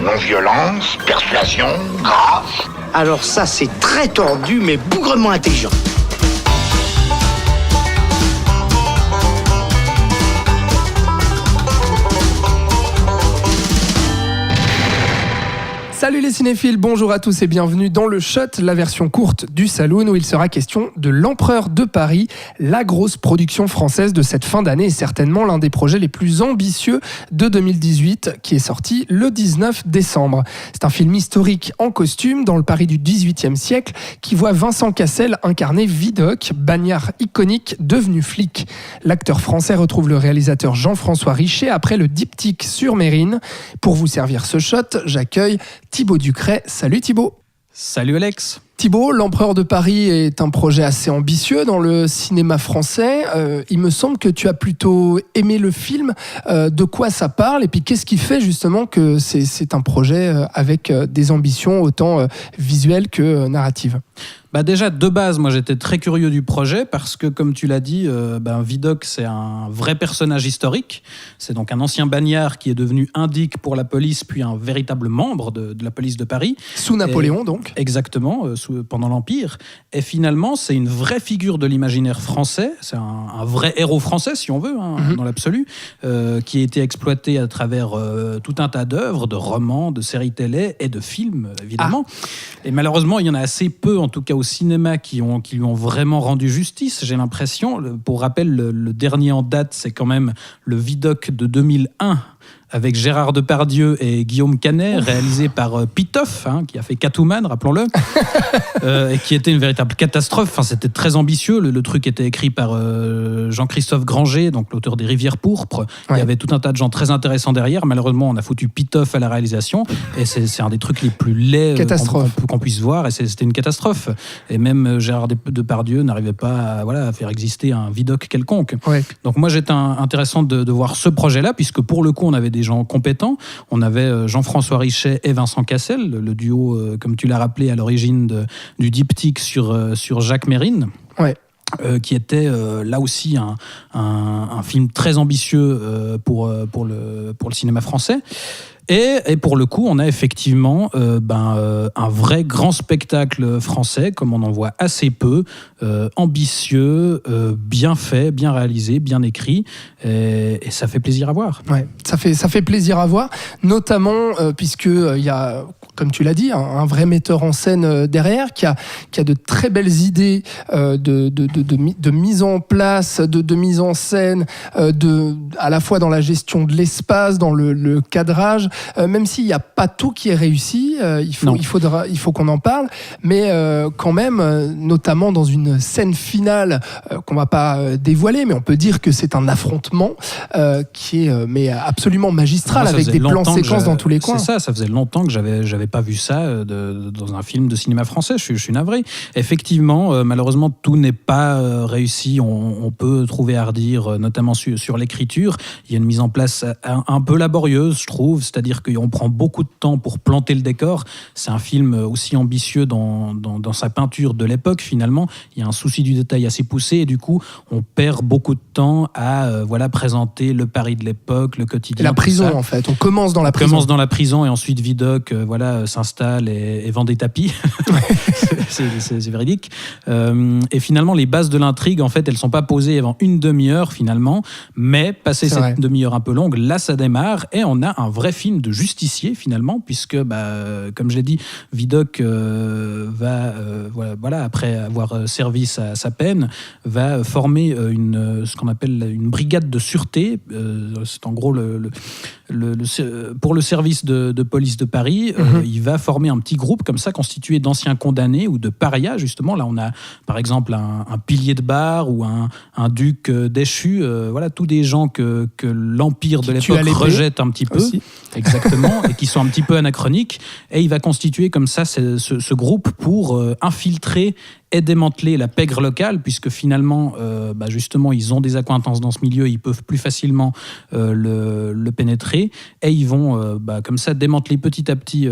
Non-violence, persuasion, grâce. Alors ça, c'est très tordu, mais bougrement intelligent. Salut les cinéphiles, bonjour à tous et bienvenue dans le Shot, la version courte du Saloon où il sera question de l'Empereur de Paris, la grosse production française de cette fin d'année et certainement l'un des projets les plus ambitieux de 2018 qui est sorti le 19 décembre. C'est un film historique en costume dans le Paris du XVIIIe siècle qui voit Vincent Cassel incarner Vidocq, bagnard iconique devenu flic. L'acteur français retrouve le réalisateur Jean-François Richet après le diptyque sur Mérine. Pour vous servir ce shot, j'accueille Thibaut Ducret. Salut Thibaut. Salut Alex. Thibaut, l'Empereur de Paris est un projet assez ambitieux dans le cinéma français. Il me semble que tu as plutôt aimé le film. De quoi ça parle ? Et puis qu'est-ce qui fait justement que c'est un projet avec des ambitions autant visuelles que narratives ? Déjà, de base, moi j'étais très curieux du projet parce que, comme tu l'as dit, Vidocq, c'est un vrai personnage historique. C'est donc un ancien bagnard qui est devenu indique pour la police, puis un véritable membre de la police de Paris. Sous Napoléon, donc ? Exactement, pendant l'Empire. Et finalement, c'est une vraie figure de l'imaginaire français. C'est un vrai héros français, si on veut, dans l'absolu, qui a été exploité à travers tout un tas d'œuvres, de romans, de séries télé et de films, évidemment. Et malheureusement, il y en a assez peu, en tout cas au cinéma, qui lui ont vraiment rendu justice, j'ai l'impression. Pour rappel, le dernier en date, c'est quand même le Vidocq de 2001, avec Gérard Depardieu et Guillaume Canet, réalisé par Pitof, qui a fait Catwoman, rappelons-le, et qui était une véritable catastrophe. Enfin, c'était très ambitieux. Le truc était écrit par Jean-Christophe Granger, donc l'auteur des Rivières pourpres. Ouais. Il y avait tout un tas de gens très intéressants derrière. Malheureusement, on a foutu Pitof à la réalisation, et c'est un des trucs les plus laids qu'on puisse voir, et c'était une catastrophe. Et même Gérard Depardieu n'arrivait pas à faire exister un Vidocq quelconque. Ouais. Donc moi, j'étais intéressant de voir ce projet-là, puisque pour le coup, on avait des gens compétents. On avait Jean-François Richet et Vincent Cassel, le duo, comme tu l'as rappelé, à l'origine du diptyque sur Jacques Mérine. Ouais. Qui était là aussi un film très ambitieux pour le cinéma français. Et pour le coup, on a effectivement un vrai grand spectacle français, comme on en voit assez peu, ambitieux, bien fait, bien réalisé, bien écrit, et ça fait plaisir à voir. Ouais, ça fait plaisir à voir, notamment puisque il y a, comme tu l'as dit, un vrai metteur en scène derrière, qui a de très belles idées de mise en place, de mise en scène, à la fois dans la gestion de l'espace, dans le cadrage. Même s'il n'y a pas tout qui est réussi, il faut qu'on en parle, mais quand même, notamment dans une scène finale qu'on ne va pas dévoiler, mais on peut dire que c'est un affrontement qui est absolument magistral, moi, avec des plans séquences dans tous les coins. C'est ça faisait longtemps que j'avais pas vu ça dans un film de cinéma français, je suis navré. Effectivement, malheureusement, tout n'est pas réussi, on peut trouver à redire, notamment sur l'écriture. Il y a une mise en place un peu laborieuse, je trouve, c'est-à-dire qu'on prend beaucoup de temps pour planter le décor. C'est un film aussi ambitieux dans sa peinture de l'époque, finalement. Il y a un souci du détail assez poussé, et du coup, on perd beaucoup de temps à présenter le Paris de l'époque, le quotidien. Et la prison, en fait. On commence dans la prison. On commence dans la prison, et ensuite Vidocq s'installe et vend des tapis. c'est véridique. Et finalement, les bases de l'intrigue, en fait, elles ne sont pas posées avant une demi-heure, finalement. Mais, passé cette demi-heure un peu longue, là, ça démarre, et on a un vrai film de justicier, finalement, puisque, comme je l'ai dit, Vidocq après avoir servi sa peine, va former ce qu'on appelle une brigade de sûreté. C'est en gros pour le service de police de Paris. Il va former un petit groupe comme ça, constitué d'anciens condamnés ou de parias, justement. Là, on a, par exemple, un pilier de bar ou un duc déchu. Tous des gens que l'Empire de l'époque rejette un petit peu. Aussi. Exactement, et qui sont un petit peu anachroniques. Et il va constituer comme ça ce groupe pour infiltrer et démanteler la pègre locale, puisque finalement, justement, ils ont des accointances dans ce milieu, ils peuvent plus facilement le pénétrer, et ils vont comme ça démanteler petit à petit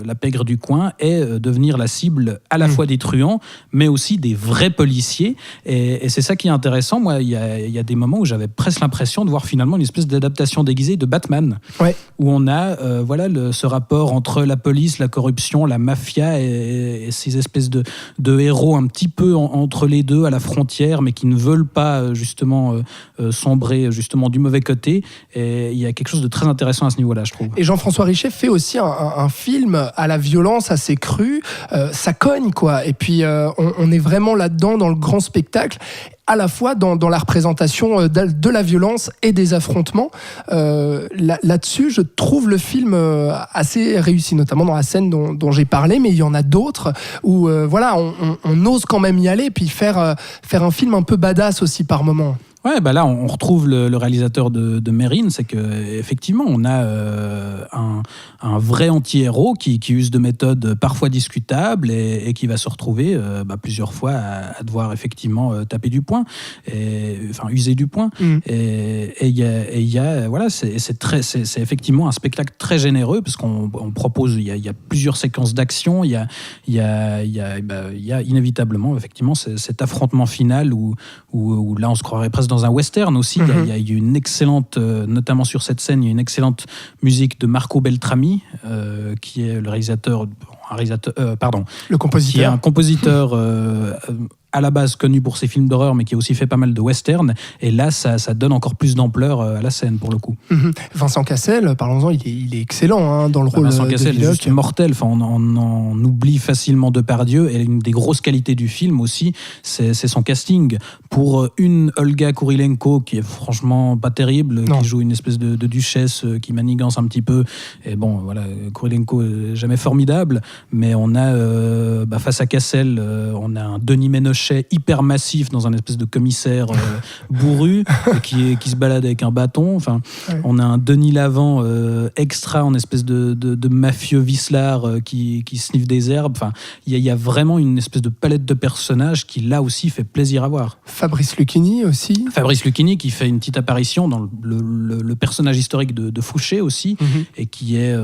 la pègre du coin et devenir la cible à la fois des truands, mais aussi des vrais policiers. Et c'est ça qui est intéressant. Moi, il y a des moments où j'avais presque l'impression de voir finalement une espèce d'adaptation déguisée de Batman, où on a ce rapport entre la police, la corruption, la mafia et ces espèces de héros un petit peu entre les deux à la frontière, mais qui ne veulent pas justement sombrer justement du mauvais côté. Et il y a quelque chose de très intéressant à ce niveau-là, je trouve. Et Jean-François Richet fait aussi un film à la violence assez crue. Ça cogne, quoi. Et puis, on est vraiment là-dedans, dans le grand spectacle, à la fois dans la représentation de la violence et des affrontements. Là-dessus, je trouve le film assez réussi, notamment dans la scène dont j'ai parlé, mais il y en a d'autres où on ose quand même y aller, puis faire un film un peu badass aussi par moments. Ouais, là on retrouve le réalisateur de Mérine, c'est que effectivement on a un vrai anti-héros qui use de méthodes parfois discutables et qui va se retrouver plusieurs fois à devoir effectivement taper du poing, user du poing. Et il y a c'est effectivement un spectacle très généreux, parce qu'on propose, il y a plusieurs séquences d'action, il y a inévitablement effectivement cet affrontement final où là on se croirait presque dans un western aussi. Il y a une excellente, notamment sur cette scène, il y a une excellente musique de Marco Beltrami, qui est le compositeur. Qui est un compositeur à la base connu pour ses films d'horreur, mais qui a aussi fait pas mal de westerns. Et là, ça donne encore plus d'ampleur à la scène, pour le coup. Vincent Cassel, parlons-en, il est excellent dans le rôle Vincent de Cassel Vidocq. est juste mortel. on oublie facilement Depardieu. Et une des grosses qualités du film aussi, c'est son casting. Pour une Olga Kurilenko, qui est franchement pas terrible, qui joue une espèce de duchesse qui manigance un petit peu. Et bon, voilà, Kurilenko est jamais formidable. Mais on a, face à Cassel, on a un Denis Ménochet hyper massif dans un espèce de commissaire bourru qui se balade avec un bâton. On a un Denis Lavant extra en espèce de mafieux vicelard qui sniffe des herbes. Il y a vraiment une espèce de palette de personnages qui là aussi fait plaisir à voir. Fabrice Lucchini aussi. Fabrice Lucchini qui fait une petite apparition dans le personnage historique de Fouché aussi, et qui est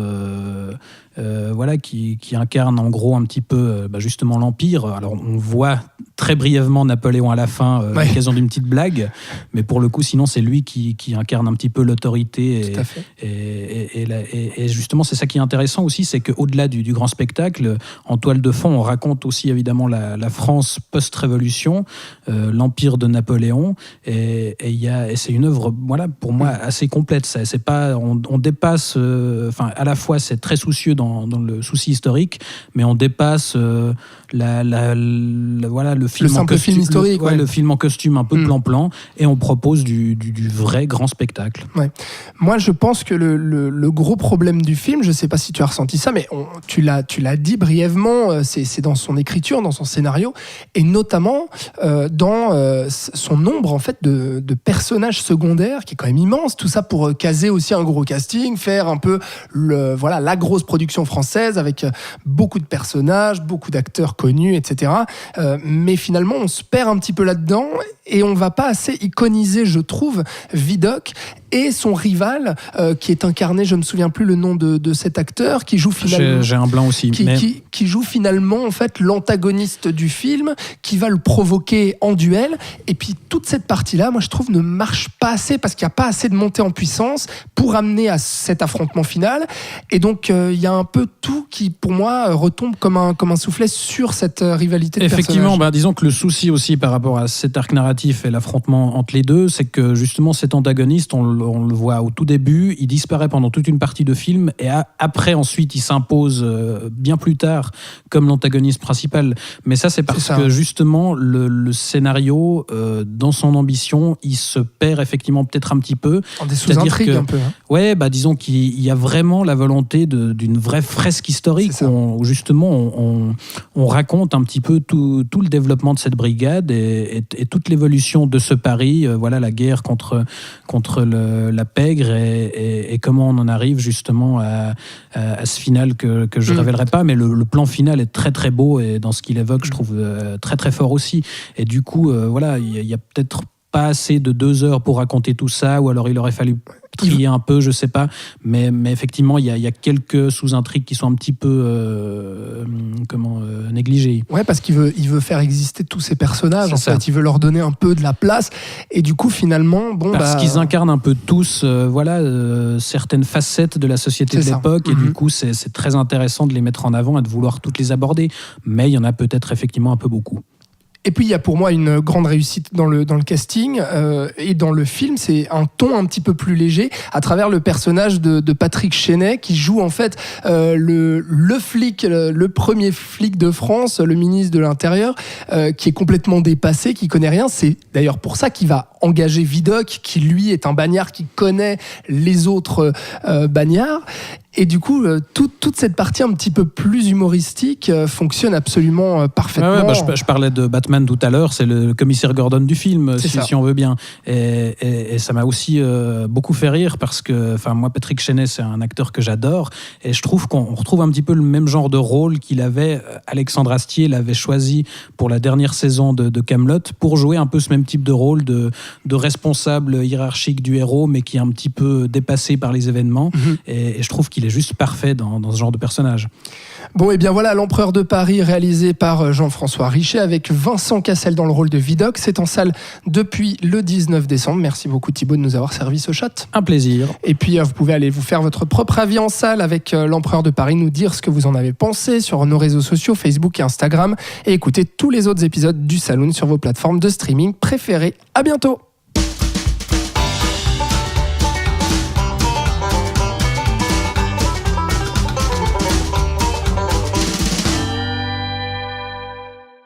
qui incarne en gros un petit peu justement l'Empire. Alors on voit très brièvement Napoléon à la fin, à l'occasion d'une petite blague, mais pour le coup sinon c'est lui qui incarne un petit peu l'autorité. Tout à fait. Et justement c'est ça qui est intéressant aussi, c'est qu'au-delà du grand spectacle, en toile de fond on raconte aussi évidemment la France post-révolution, l'Empire de Napoléon, et c'est une œuvre pour moi assez complète. C'est pas, on dépasse, à la fois c'est très soucieux dans le souci historique, mais on dépasse le film en costume, film historique, le film en costume un peu plan-plan, et on propose du vrai grand spectacle. Moi je pense que le gros problème du film, je sais pas si tu as ressenti ça, mais tu l'as dit brièvement, c'est dans son écriture, dans son scénario, et notamment dans son nombre en fait de personnages secondaires qui est quand même immense. Tout ça pour caser aussi un gros casting, faire un peu la grosse production française avec beaucoup de personnages, beaucoup d'acteurs connus, etc. Mais finalement, on se perd un petit peu là-dedans et on va pas assez iconiser, je trouve, Vidocq et son rival qui est incarné, je me souviens plus le nom de cet acteur, qui joue finalement... J'ai un blanc aussi. Qui joue finalement en fait l'antagoniste du film, qui va le provoquer en duel. Et puis toute cette partie-là, moi je trouve, ne marche pas assez parce qu'il n'y a pas assez de montée en puissance pour amener à cet affrontement final. Et donc il y a un peu tout qui, pour moi, retombe comme un soufflet sur cette rivalité de Effectivement, personnages. disons que le souci aussi par rapport à cet arc narratif et l'affrontement entre les deux, c'est que justement cet antagoniste, on le voit au tout début, il disparaît pendant toute une partie de film, et après ensuite il s'impose bien plus tard comme l'antagoniste principal. Mais ça c'est parce que justement le scénario, dans son ambition, il se perd effectivement peut-être un petit peu. En des sous-intrigues un peu. Disons qu'il y a vraiment la volonté d'une vraie fresque historique où justement on raconte un petit peu tout le développement de cette brigade et toute l'évolution de ce Paris, la guerre contre la pègre et comment on en arrive justement à ce final que je ne révélerai pas, mais le plan final est très très beau et dans ce qu'il évoque, je trouve très très fort aussi. Et du coup, voilà, il y a peut-être pas assez de 2 heures pour raconter tout ça, ou alors il aurait fallu trier un peu, je sais pas, mais effectivement il y a quelques sous-intrigues qui sont un petit peu négligées. Ouais, parce qu'il veut faire exister tous ces personnages, en fait, il veut leur donner un peu de la place, et du coup finalement parce qu'ils incarnent un peu tous certaines facettes de la société de l'époque, et du coup c'est très intéressant de les mettre en avant et de vouloir toutes les aborder, mais il y en a peut-être effectivement un peu beaucoup. Et puis il y a pour moi une grande réussite dans le casting et dans le film, c'est un ton un petit peu plus léger à travers le personnage de Patrick Chenet qui joue en fait le flic, le premier flic de France, le ministre de l'Intérieur, qui est complètement dépassé, qui connaît rien. C'est d'ailleurs pour ça qu'il va engager Vidocq, qui lui est un bagnard qui connaît les autres bagnards. Et du coup, toute cette partie un petit peu plus humoristique fonctionne absolument parfaitement. Je parlais de Batman tout à l'heure, c'est le commissaire Gordon du film, si on veut bien. Et ça m'a aussi beaucoup fait rire parce que moi, Patrick Chenet, c'est un acteur que j'adore. Et je trouve qu'on retrouve un petit peu le même genre de rôle qu'il avait. Alexandre Astier l'avait choisi pour la dernière saison de Kaamelott pour jouer un peu ce même type de rôle de responsable hiérarchique du héros, mais qui est un petit peu dépassé par les événements. Et je trouve qu'il est juste parfait dans ce genre de personnage. Bon, et bien voilà, L'Empereur de Paris, réalisé par Jean-François Richet, avec Vincent Cassel dans le rôle de Vidocq. C'est en salle depuis le 19 décembre. Merci beaucoup Thibaut de nous avoir servi ce shot. Un plaisir. Et puis vous pouvez aller vous faire votre propre avis en salle avec L'Empereur de Paris, nous dire ce que vous en avez pensé sur nos réseaux sociaux, Facebook et Instagram, et écouter tous les autres épisodes du Saloon sur vos plateformes de streaming préférées. À bientôt.